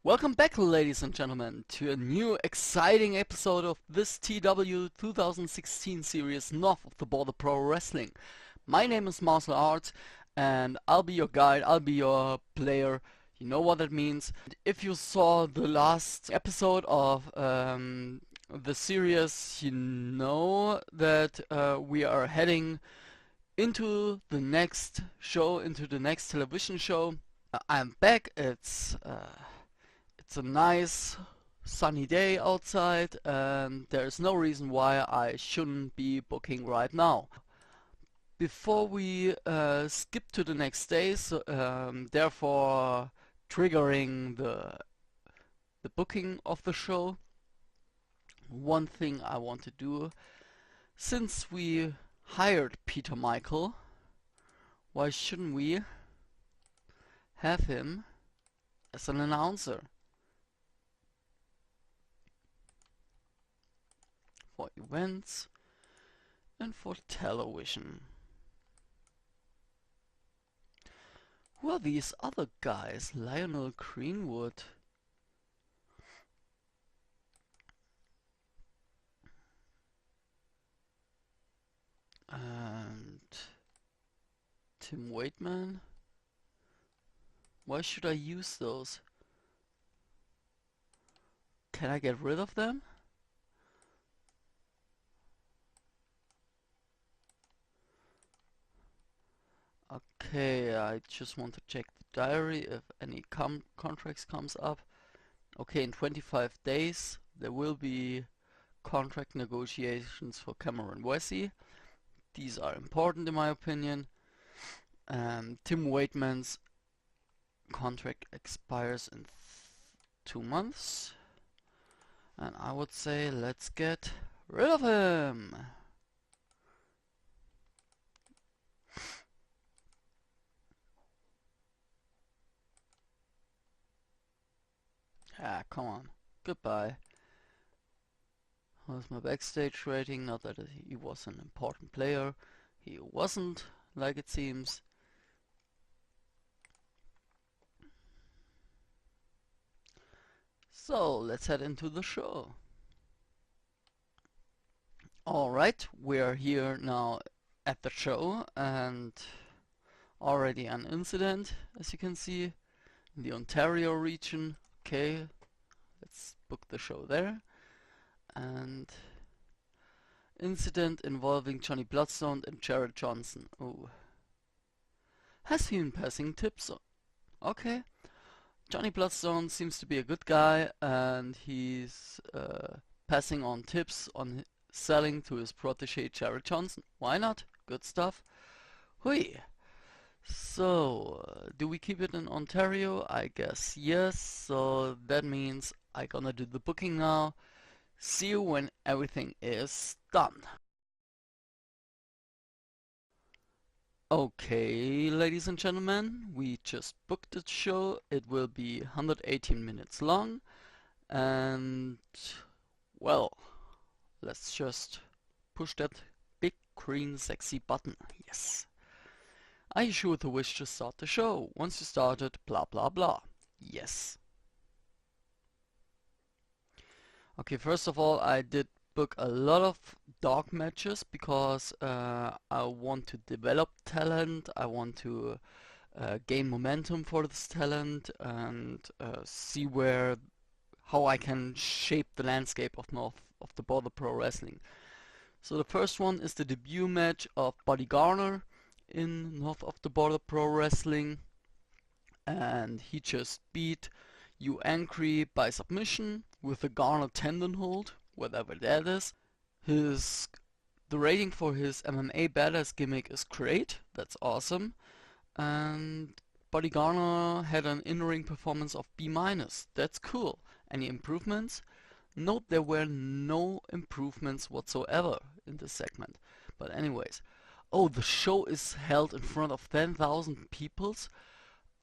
Welcome back, ladies and gentlemen, to a new exciting episode of this TEW 2016 series North of the Border Pro Wrestling. My name is Marsl, and I'll be your guide, I'll be your player. You know what that means. If you saw the last episode of the series, you know that we are heading into the next show, into the next television show. I'm back. It's a nice sunny day outside, and there's no reason why I shouldn't be booking right now. Before we skip to the next day, therefore triggering the booking of the show, one thing I want to do, since we hired Peter Michael, why shouldn't we have him as an announcer for events and for television? Who are these other guys? Lionel Greenwood. And Tim Waitman. Why should I use those? Can I get rid of them? Okay, I just want to check the diary if any contracts comes up. Okay, in 25 days there will be contract negotiations for Cameron Wessie. These are important in my opinion. Tim Waitman's contract expires in 2 months, and I would say let's get rid of him. Ah, come on. Goodbye. How's my backstage rating? Not that he was an important player. He wasn't, like it seems. So, let's head into the show. Alright, we're here now at the show, and already an incident, as you can see, in the Ontario region. Okay, let's book the show there. And incident involving Johnny Bloodstone and Jared Johnson. Oh, has he been passing tips? Okay, Johnny Bloodstone seems to be a good guy, and he's passing on tips on selling to his protege Jared Johnson. Why not? Good stuff. Hui. So, do we keep it in Ontario? I guess yes. So that means I'm gonna do the booking now. See you when everything is done. Okay, ladies and gentlemen, we just booked the show. It will be 118 minutes long, and well, let's just push that big green sexy button. Yes. Are you sure to wish to start the show? Once you started, blah blah blah. Yes. Okay, first of all, I did book a lot of dog matches because I want to develop talent. I want to gain momentum for this talent and see how I can shape the landscape of North of the Border Pro Wrestling. So the first one is the debut match of Buddy Garner in North of the Border Pro Wrestling, and he just beat You Angry by submission with a Garner tendon hold, whatever that is. The rating for his MMA badass gimmick is great, that's awesome, and Buddy Garner had an in-ring performance of B-, that's cool. Any improvements? Note there were no improvements whatsoever in this segment. But anyways, oh, the show is held in front of 10,000 people.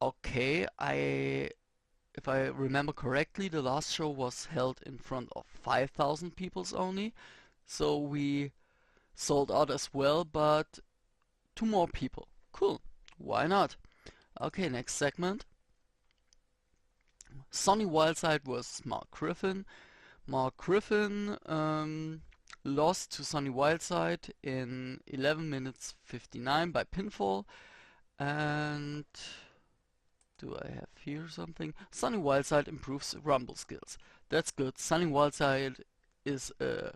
Okay, if I remember correctly, the last show was held in front of 5,000 people only. So we sold out as well, but to more people. Cool, why not? Okay, next segment. Sonny Wildside was Mark Griffin. Mark Griffin lost to Sonny Wildside in 11 minutes 59 by pinfall. And do I have here something? Sonny Wildside improves rumble skills. That's good. Sonny Wildside is a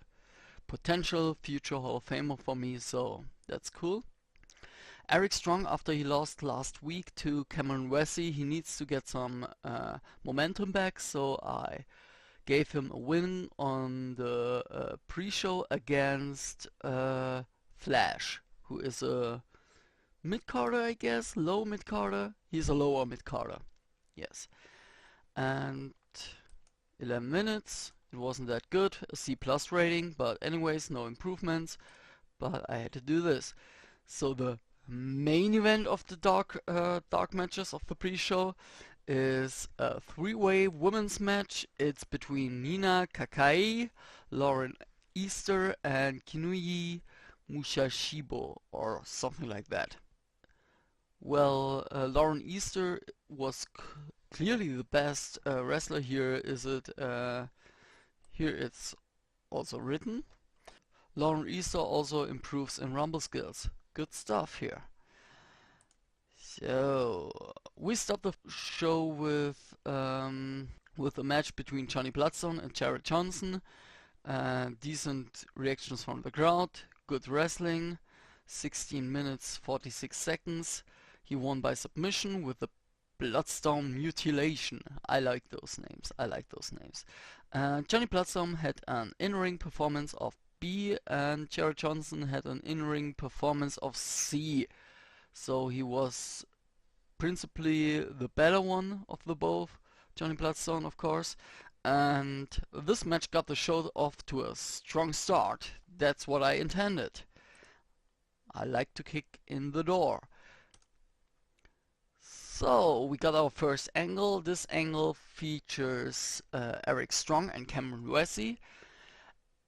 potential future Hall of Famer for me, so that's cool. Eric Strong, after he lost last week to Cameron Wessey, he needs to get some momentum back, so I gave him a win on the pre-show against Flash, who is a mid-carder, I guess, low mid-carder. He's a lower mid-carder, yes. And 11 minutes, it wasn't that good, a C plus rating, but anyways, no improvements, but I had to do this. So the main event of the dark matches of the pre-show is a three-way women's match. It's between Nina Kakai, Lauren Easter, and Kinuyi Mushashibo, or something like that. Well, Lauren Easter was clearly the best wrestler here. Here it's also written. Lauren Easter also improves in rumble skills. Good stuff here. So we start the show with a match between Johnny Bloodstone and Jared Johnson. Decent reactions from the crowd. Good wrestling. 16 minutes 46 seconds. He won by submission with the Bloodstone Mutilation. I like those names. Johnny Bloodstone had an in-ring performance of B, and Jared Johnson had an in-ring performance of C. So he was principally the better one of the both. Johnny Bloodstone, of course. And this match got the show off to a strong start. That's what I intended. I like to kick in the door. So we got our first angle. This angle features Eric Strong and Cameron Wessey.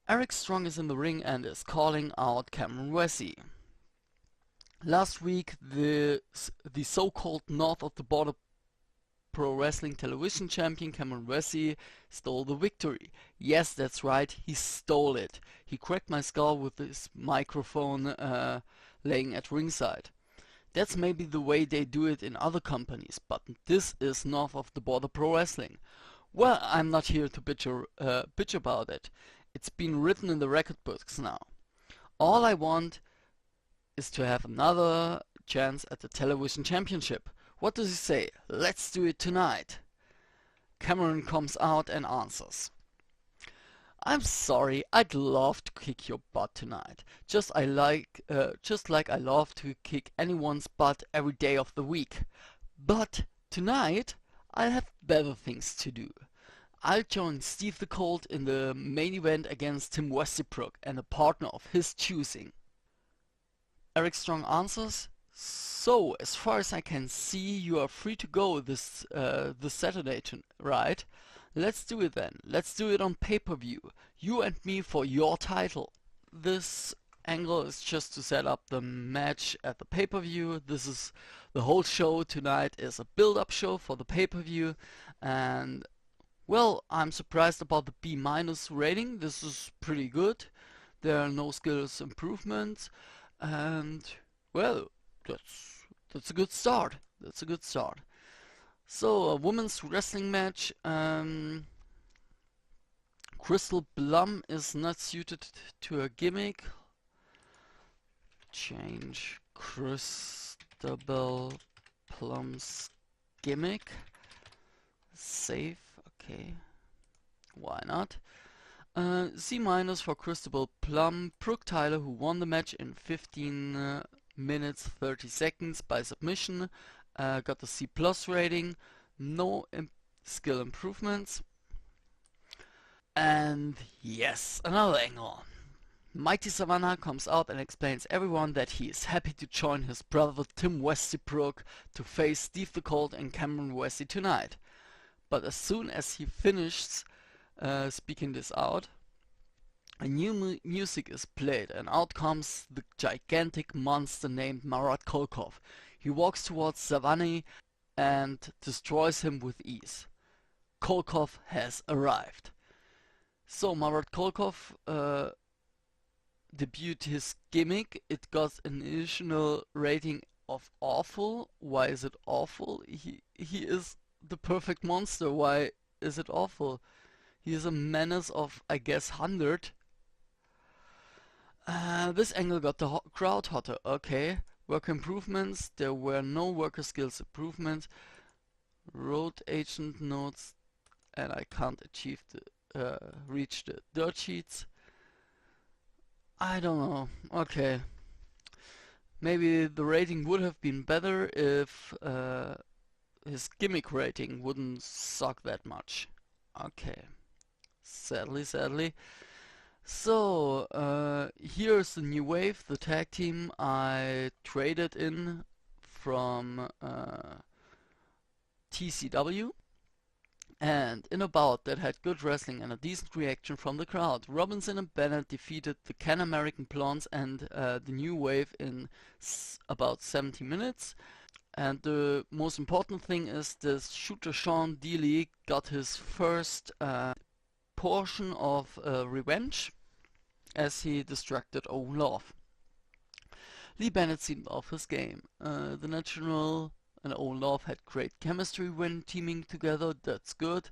Eric Strong is in the ring and is calling out Cameron Wessey. Last week, the so-called North of the Border Pro Wrestling Television Champion Cameron Wessey stole the victory. Yes, that's right, he stole it. He cracked my skull with his microphone laying at ringside. That's maybe the way they do it in other companies, but this is North of the Border Pro Wrestling. Well, I'm not here to bitch about it. It's been written in the record books now. All I want is to have another chance at the television championship. What does he say? Let's do it tonight. Cameron comes out and answers. I'm sorry, I'd love to kick your butt tonight. Just like I love to kick anyone's butt every day of the week. But tonight, I'll have better things to do. I'll join Steve the Colt in the main event against Tim Westbrook and a partner of his choosing. Eric Strong answers, so as far as I can see, you are free to go this Saturday, right? Let's do it then. Let's do it on pay-per-view. You and me for your title. This angle is just to set up the match at the pay-per-view. This is the whole show tonight is a build-up show for the pay-per-view, and well, I'm surprised about the B- rating. This is pretty good. There are no skills improvements, and well, that's a good start. That's a good start. So a women's wrestling match. Crystal Plum is not suited to a gimmick. Change Crystal Plum's gimmick. Save. Okay. Why not? C- for Crystal Plum. Brooke Tyler, who won the match in 15 minutes 30 seconds by submission, got the C+ rating. No skill improvements. And yes, another angle. Mighty Savannah comes out and explains everyone that he is happy to join his brother Tim Westbrook to face Steve the Colt and Cameron Wessey tonight. But as soon as he finishes speaking this out, a new music is played, and out comes the gigantic monster named Marat Kolkov. He walks towards Savannah and destroys him with ease. Kolkov has arrived. So Marat Kolkov debuted his gimmick. It got an additional rating of awful. Why is it awful? He is the perfect monster. Why is it awful? He is a menace of, I guess, 100. This angle got the crowd hotter. Okay. Worker improvements. There were no worker skills improvements. Road agent notes. And I can't reach the dirt sheets. I don't know. Okay. Maybe the rating would have been better if his gimmick rating wouldn't suck that much. Okay. Sadly. So, here's the new wave, the tag team I traded in from TCW. And in a bout that had good wrestling and a decent reaction from the crowd, Robinson and Bennett defeated the Can American Blondes and the New Wave in about 70 minutes. And the most important thing is this shooter Sean Dealey got his first portion of revenge as he distracted Owen Love. Lee Bennett seemed off his game. The Natural and Owen Love had great chemistry when teaming together, that's good.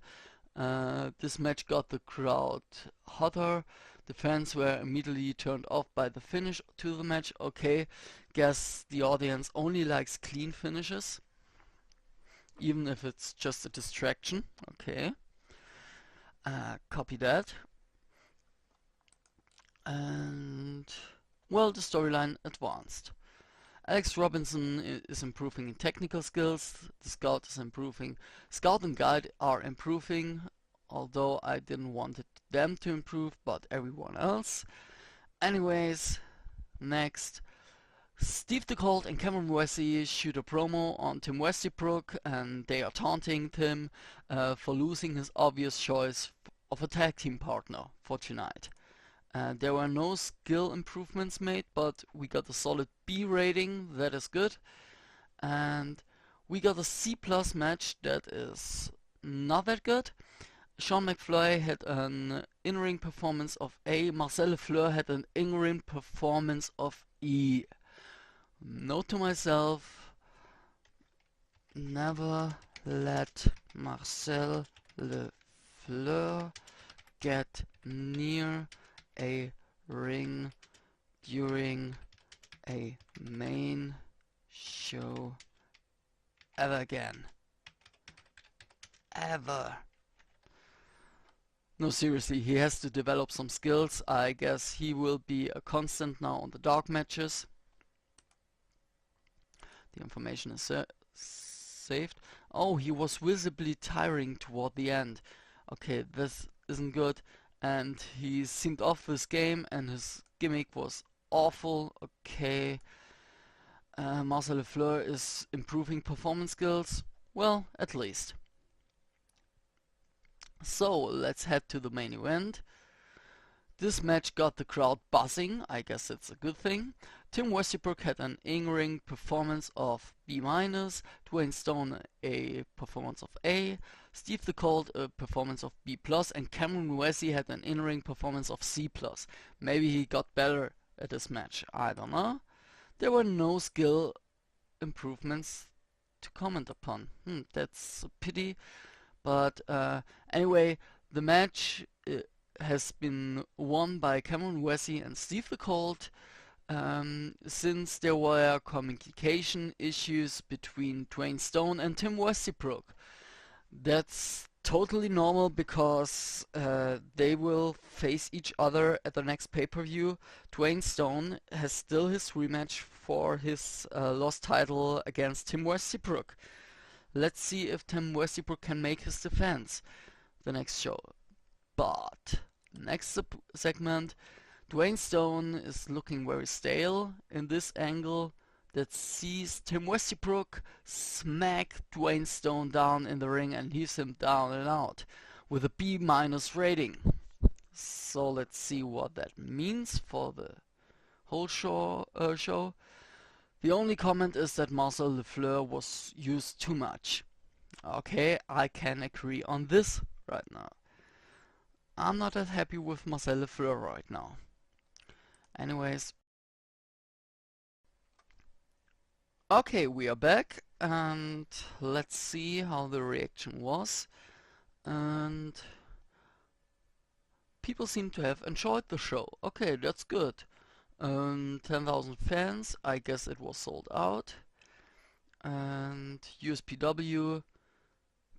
This match got the crowd hotter. The fans were immediately turned off by the finish to the match. Okay, guess the audience only likes clean finishes, even if it's just a distraction. Okay, copy that. And well, the storyline advanced. Alex Robinson is improving in technical skills, the Scout is improving, Scout and Guide are improving, although I didn't want them to improve, but everyone else. Anyways, next. Steve the Colt and Cameron Wessie shoot a promo on Tim Westbrook, and they are taunting Tim for losing his obvious choice of a tag team partner for tonight. There were no skill improvements made, but we got a solid B rating, that is good. And we got a C+ match, that is not that good. Sean McFly had an in-ring performance of A. Marsl Lefleur had an in-ring performance of E. Note to myself, never let Marsl Lefleur get near a ring during a main show ever again. Ever. No, seriously, he has to develop some skills. I guess he will be a constant now on the dark matches. The information is saved. Oh, he was visibly tiring toward the end. Okay, this isn't good. And he seemed off his game and his gimmick was awful. Okay. Marsl Lefleur is improving performance skills. Well, at least. So, let's head to the main event. This match got the crowd buzzing. I guess that's a good thing. Tim Westbrook had an in-ring performance of B-, Dwayne Stone a performance of A, Steve the Colt a performance of B+, and Cameron Wessie had an in-ring performance of C+. Maybe he got better at this match, I don't know. There were no skill improvements to comment upon. That's a pity. But anyway, the match has been won by Cameron Wessie and Steve the Colt. Since there were communication issues between Dwayne Stone and Tim Westbrook. That's totally normal because they will face each other at the next pay-per-view. Dwayne Stone has still his rematch for his lost title against Tim Westbrook. Let's see if Tim Westbrook can make his defense the next show. But next segment, Dwayne Stone is looking very stale in this angle that sees Tim Westbrook smack Dwayne Stone down in the ring and leaves him down and out with a B- rating. So let's see what that means for the whole show. The only comment is that Marsl Lefleur was used too much. Okay, I can agree on this right now. I'm not that happy with Marsl right now. Anyways, okay, we are back and let's see how the reaction was. And people seem to have enjoyed the show. Okay, that's good. 10,000 fans, I guess it was sold out. And USPW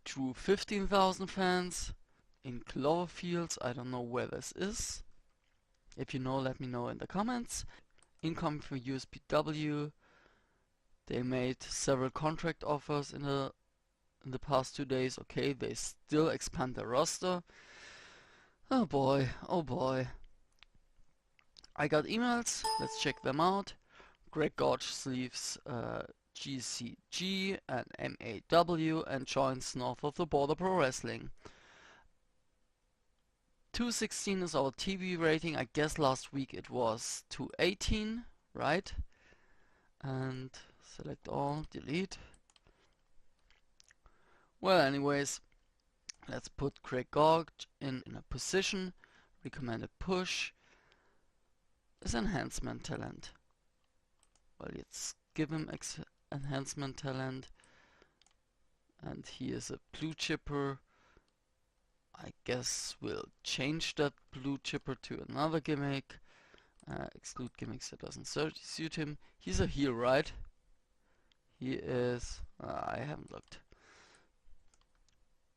drew 15,000 fans. In Cloverfields, I don't know where this is. If you know, let me know in the comments. Income for USPW. They made several contract offers in the past 2 days. Okay, they still expand their roster. Oh boy, oh boy. I got emails. Let's check them out. Greg Gorge leaves GCG and MAW and joins North of the Border Pro Wrestling. 216 is our TV rating. I guess last week it was 218, right? And select all, delete. Well, anyways, let's put Greg Gorge in a position. Recommended push is enhancement talent. Well, let's give him enhancement talent. And he is a blue chipper. I guess we'll change that blue chipper to another gimmick. Exclude gimmicks that doesn't suit him. He's a heel, right? He is... I haven't looked.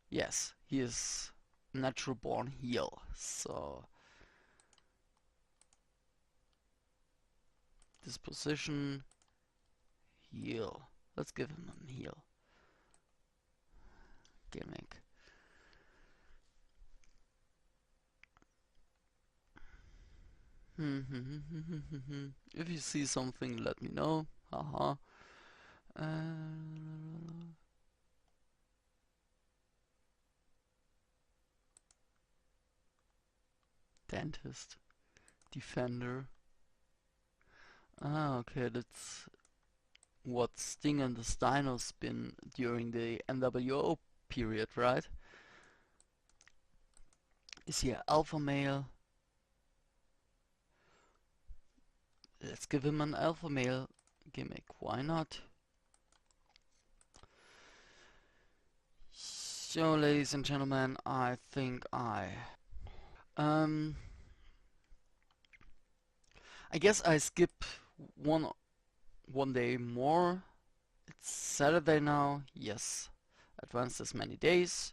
Yes, he is natural born heel. So... disposition... heel. Let's give him a heel. Gimmick. If you see something, let me know. Haha. Dentist. Defender. Ah, okay, that's what Sting and the Steiner's been during the NWO period, right? Is he an alpha male? Let's give him an alpha male gimmick, why not? So, ladies and gentlemen, I think I guess I skip one day more. It's Saturday now, yes. Advanced as many days.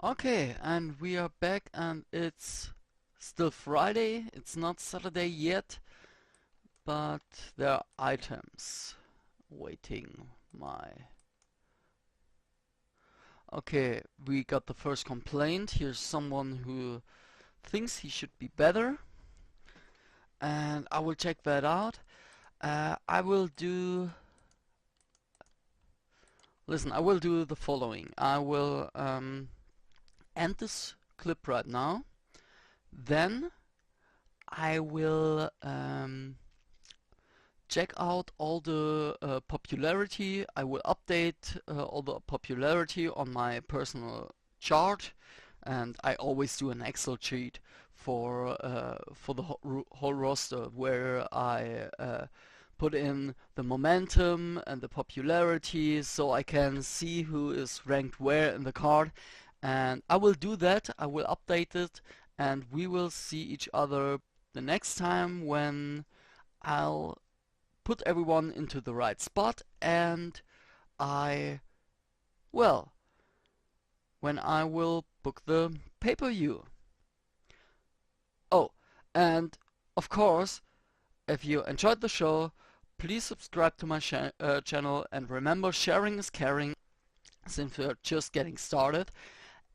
Okay, and we are back and it's still Friday. It's not Saturday yet, but there are items waiting my... Okay, we got the first complaint. Here's someone who thinks he should be better, and I will check that out. I will do... Listen, I will do the following. I will end this clip right now. Then I will check out all the popularity. I will update all the popularity on my personal chart, and I always do an Excel sheet for the whole roster where I put in the momentum and the popularity so I can see who is ranked where in the card. And I will do that, I will update it, and we will see each other the next time when I'll put everyone into the right spot and when I will book the pay-per-view. Oh, and of course, if you enjoyed the show, please subscribe to my channel, and remember, sharing is caring since we're just getting started,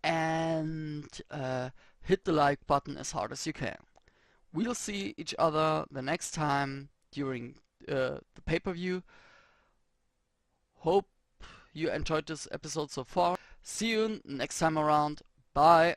and hit the like button as hard as you can. We'll see each other the next time during the pay-per-view. Hope you enjoyed this episode so far. See you next time around. Bye.